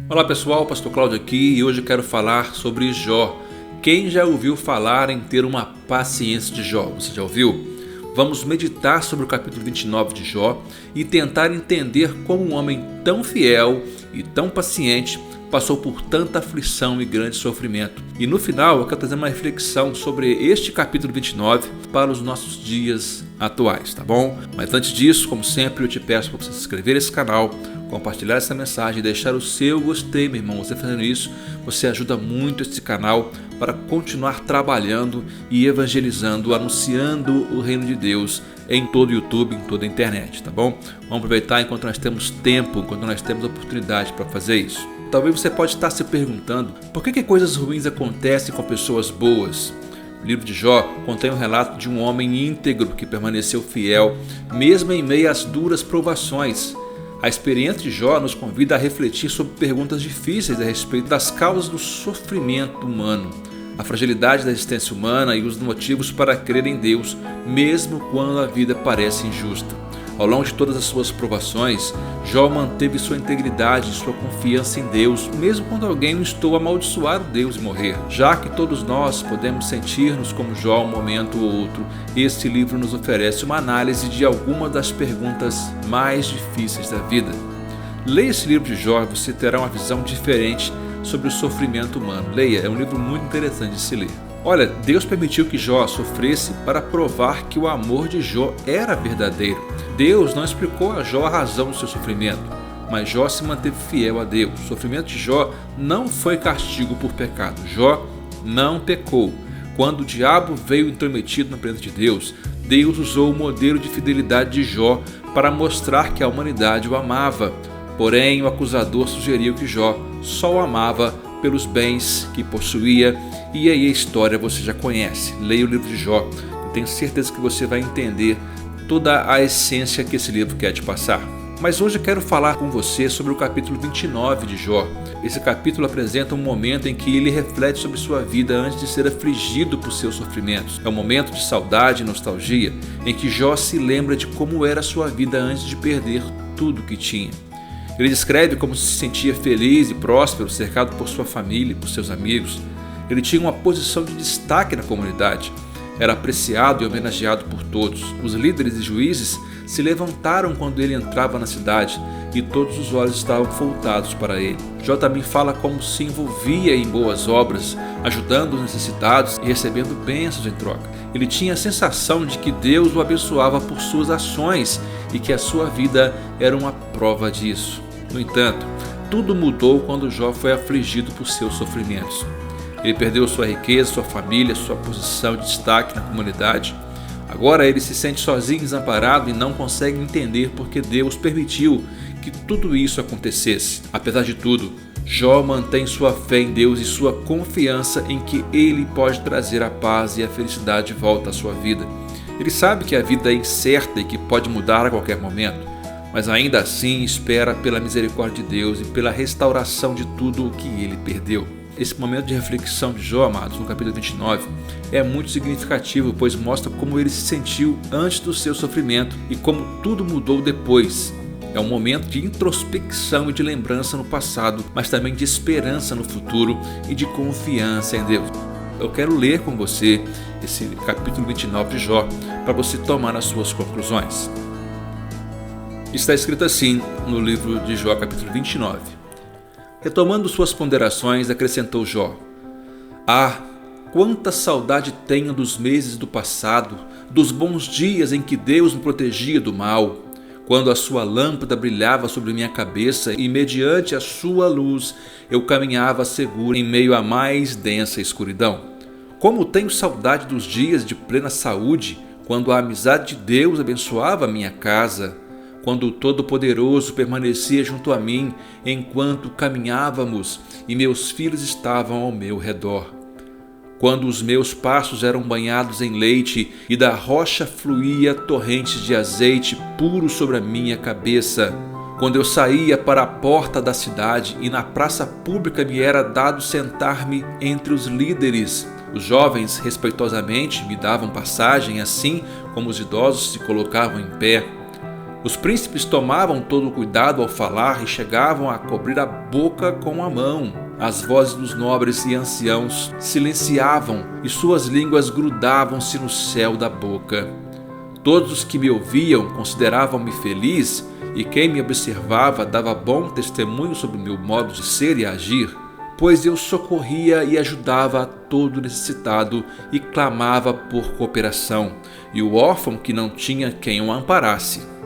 Olá pessoal, Pastor Cláudio aqui e hoje eu quero falar sobre Jó. Quem já ouviu falar em ter uma paciência de Jó? Você já ouviu? Vamos meditar sobre o capítulo 29 de Jó e tentar entender como um homem tão fiel e tão paciente passou por tanta aflição e grande sofrimento. E no final eu quero trazer uma reflexão sobre este capítulo 29 para os nossos dias atuais, tá bom? Mas antes disso, como sempre, eu te peço para você se inscrever nesse canal, compartilhar essa mensagem e deixar o seu gostei, meu irmão. Você fazendo isso, você ajuda muito esse canal para continuar trabalhando e evangelizando, anunciando o reino de Deus em todo o YouTube, em toda a internet, tá bom? Vamos aproveitar enquanto nós temos tempo, enquanto nós temos oportunidade para fazer isso. Talvez você pode estar se perguntando por que coisas ruins acontecem com pessoas boas. O livro de Jó contém um relato de um homem íntegro que permaneceu fiel, mesmo em meio às duras provações. A experiência de Jó nos convida a refletir sobre perguntas difíceis a respeito das causas do sofrimento humano, a fragilidade da existência humana e os motivos para crer em Deus, mesmo quando a vida parece injusta. Ao longo de todas as suas provações, Jó manteve sua integridade e sua confiança em Deus, mesmo quando alguém o instou a amaldiçoar o Deus e morrer. Já que todos nós podemos sentir-nos como Jó um momento ou outro, este livro nos oferece uma análise de algumas das perguntas mais difíceis da vida. Leia esse livro de Jó e você terá uma visão diferente sobre o sofrimento humano. Leia, é um livro muito interessante de se ler. Olha, Deus permitiu que Jó sofresse para provar que o amor de Jó era verdadeiro. Deus não explicou a Jó a razão do seu sofrimento, mas Jó se manteve fiel a Deus. O sofrimento de Jó não foi castigo por pecado. Jó não pecou. Quando o diabo veio intrometido na presença de Deus, Deus usou o modelo de fidelidade de Jó para mostrar que a humanidade o amava. Porém, o acusador sugeriu que Jó só o amava pelos bens que possuía, e aí a história você já conhece. Leia o livro de Jó, eu tenho certeza que você vai entender toda a essência que esse livro quer te passar. Mas hoje eu quero falar com você sobre o capítulo 29 de Jó. Esse capítulo apresenta um momento em que ele reflete sobre sua vida antes de ser afligido por seus sofrimentos. É um momento de saudade e nostalgia, em que Jó se lembra de como era a sua vida antes de perder tudo que tinha. Ele descreve como se sentia feliz e próspero, cercado por sua família e por seus amigos. Ele tinha uma posição de destaque na comunidade. Era apreciado e homenageado por todos. Os líderes e juízes se levantaram quando ele entrava na cidade e todos os olhos estavam voltados para ele. Jó também fala como se envolvia em boas obras, ajudando os necessitados e recebendo bênçãos em troca. Ele tinha a sensação de que Deus o abençoava por suas ações e que a sua vida era uma prova disso. No entanto, tudo mudou quando Jó foi afligido por seus sofrimentos. Ele perdeu sua riqueza, sua família, sua posição de destaque na comunidade. Agora ele se sente sozinho, desamparado e não consegue entender por que Deus permitiu que tudo isso acontecesse. Apesar de tudo, Jó mantém sua fé em Deus e sua confiança em que Ele pode trazer a paz e a felicidade de volta à sua vida. Ele sabe que a vida é incerta e que pode mudar a qualquer momento, mas ainda assim espera pela misericórdia de Deus e pela restauração de tudo o que ele perdeu. Esse momento de reflexão de Jó, amados, no capítulo 29, é muito significativo, pois mostra como ele se sentiu antes do seu sofrimento e como tudo mudou depois. É um momento de introspecção e de lembrança no passado, mas também de esperança no futuro e de confiança em Deus. Eu quero ler com você esse capítulo 29 de Jó para você tomar as suas conclusões. Está escrito assim no livro de Jó, capítulo 29. Retomando suas ponderações, acrescentou Jó: Ah, quanta saudade tenho dos meses do passado, dos bons dias em que Deus me protegia do mal, quando a sua lâmpada brilhava sobre minha cabeça e mediante a sua luz eu caminhava seguro em meio à mais densa escuridão. Como tenho saudade dos dias de plena saúde, quando a amizade de Deus abençoava a minha casa, quando o Todo-Poderoso permanecia junto a mim enquanto caminhávamos e meus filhos estavam ao meu redor. Quando os meus passos eram banhados em leite e da rocha fluía torrentes de azeite puro sobre a minha cabeça. Quando eu saía para a porta da cidade e na praça pública me era dado sentar-me entre os líderes. Os jovens respeitosamente me davam passagem, assim como os idosos se colocavam em pé. Os príncipes tomavam todo o cuidado ao falar e chegavam a cobrir a boca com a mão. As vozes dos nobres e anciãos silenciavam e suas línguas grudavam-se no céu da boca. Todos os que me ouviam consideravam-me feliz e quem me observava dava bom testemunho sobre o meu modo de ser e agir, pois eu socorria e ajudava a todo necessitado e clamava por cooperação, e o órfão que não tinha quem o amparasse.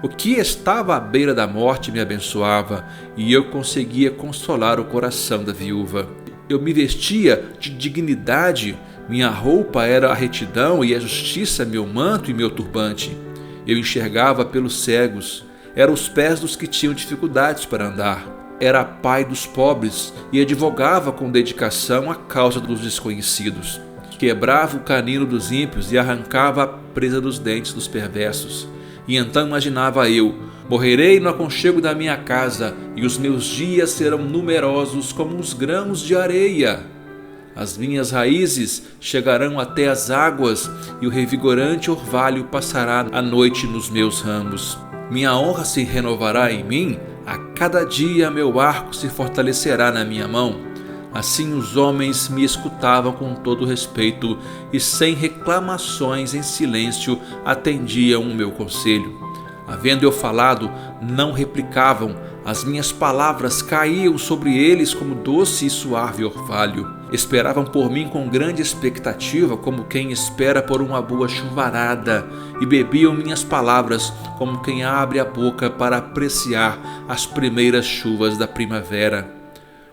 O que estava à beira da morte me abençoava, e eu conseguia consolar o coração da viúva. Eu me vestia de dignidade, minha roupa era a retidão e a justiça meu manto e meu turbante. Eu enxergava pelos cegos, era os pés dos que tinham dificuldades para andar. Era pai dos pobres e advogava com dedicação a causa dos desconhecidos. Quebrava o canino dos ímpios e arrancava a presa dos dentes dos perversos. E então imaginava eu: morrerei no aconchego da minha casa, e os meus dias serão numerosos como os grãos de areia. As minhas raízes chegarão até as águas, e o revigorante orvalho passará a noite nos meus ramos. Minha honra se renovará em mim, a cada dia meu arco se fortalecerá na minha mão. Assim os homens me escutavam com todo respeito e sem reclamações em silêncio atendiam o meu conselho. Havendo eu falado, não replicavam, as minhas palavras caíam sobre eles como doce e suave orvalho. Esperavam por mim com grande expectativa, como quem espera por uma boa chuvarada, e bebiam minhas palavras como quem abre a boca para apreciar as primeiras chuvas da primavera.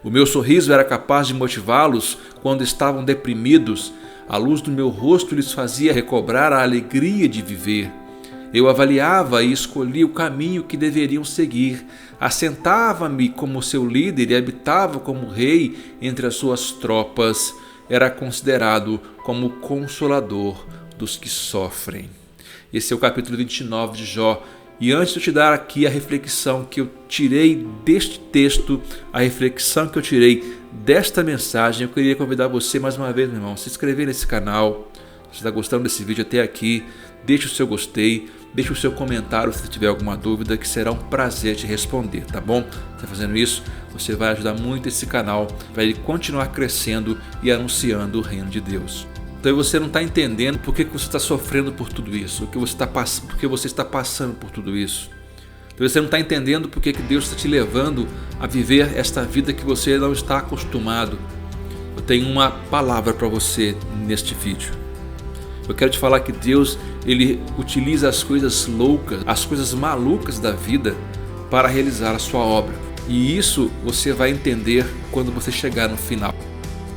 O meu sorriso era capaz de motivá-los quando estavam deprimidos. A luz do meu rosto lhes fazia recobrar a alegria de viver. Eu avaliava e escolhia o caminho que deveriam seguir. Assentava-me como seu líder e habitava como rei entre as suas tropas. Era considerado como consolador dos que sofrem. Esse é o capítulo 29 de Jó. E antes de eu te dar aqui a reflexão que eu tirei deste texto, a reflexão que eu tirei desta mensagem, eu queria convidar você mais uma vez, meu irmão, a se inscrever nesse canal. Se você está gostando desse vídeo até aqui, deixe o seu gostei, deixe o seu comentário se tiver alguma dúvida, que será um prazer te responder, tá bom? Você fazendo isso, você vai ajudar muito esse canal para ele continuar crescendo e anunciando o reino de Deus. Então você não está entendendo por que você está sofrendo por tudo isso, porque você está passando por tudo isso. Então você não está entendendo por que Deus está te levando a viver esta vida que você não está acostumado. Eu tenho uma palavra para você neste vídeo. Eu quero te falar que Deus, Ele utiliza as coisas loucas, as coisas malucas da vida para realizar a sua obra. E isso você vai entender quando você chegar no final.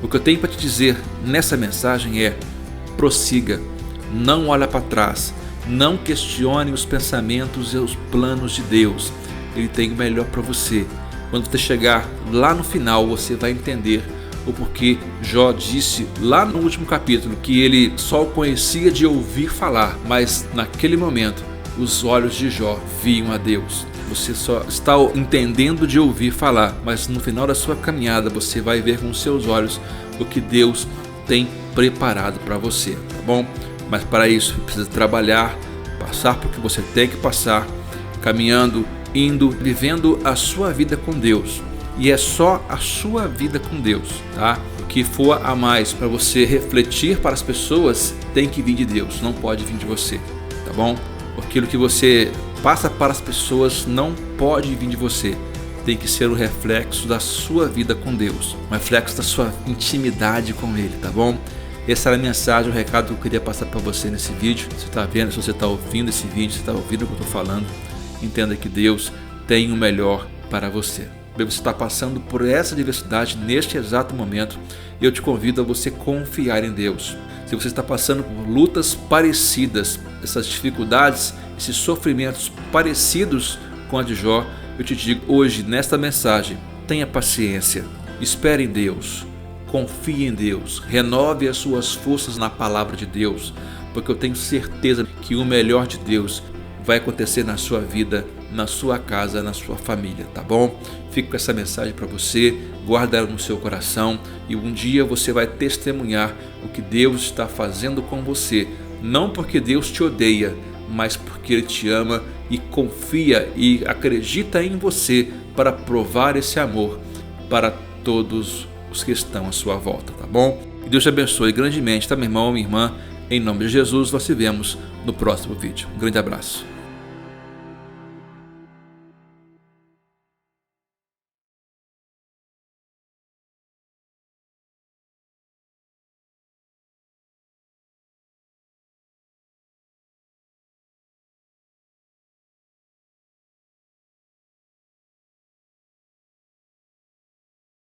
O que eu tenho para te dizer nessa mensagem é: prossiga, não olha para trás, não questione os pensamentos e os planos de Deus. Ele tem o melhor para você. Quando você chegar lá no final, você vai entender o porquê Jó disse lá no último capítulo que ele só o conhecia de ouvir falar, mas naquele momento os olhos de Jó viam a Deus. Você só está entendendo de ouvir falar, mas no final da sua caminhada você vai ver com seus olhos o que Deus tem preparado para você, tá bom? Mas para isso precisa trabalhar, passar por que você tem que passar, caminhando, indo, vivendo a sua vida com Deus. E é só a sua vida com Deus, tá? O que for a mais para você refletir para as pessoas tem que vir de Deus, não pode vir de você, tá bom? Aquilo que você passa para as pessoas não pode vir de você. Tem que ser o reflexo da sua vida com Deus, um reflexo da sua intimidade com Ele, tá bom? Essa era a mensagem, o recado que eu queria passar para você nesse vídeo. Você está vendo, se você está ouvindo esse vídeo, se está ouvindo o que eu estou falando, entenda que Deus tem o melhor para você. Você está passando por essa adversidade neste exato momento, eu te convido a você confiar em Deus. Se você está passando por lutas parecidas, essas dificuldades, esses sofrimentos parecidos com a de Jó, eu te digo hoje nesta mensagem: tenha paciência, espere em Deus, confie em Deus, renove as suas forças na palavra de Deus, porque eu tenho certeza que o melhor de Deus vai acontecer na sua vida, na sua casa, na sua família, tá bom? Fico com essa mensagem para você, guarda ela no seu coração e um dia você vai testemunhar o que Deus está fazendo com você, não porque Deus te odeia, mas porque Ele te ama e confia e acredita em você para provar esse amor para todos os que estão à sua volta, tá bom? Que Deus te abençoe grandemente, tá, meu irmão, minha irmã? Em nome de Jesus, nós nos vemos no próximo vídeo. Um grande abraço.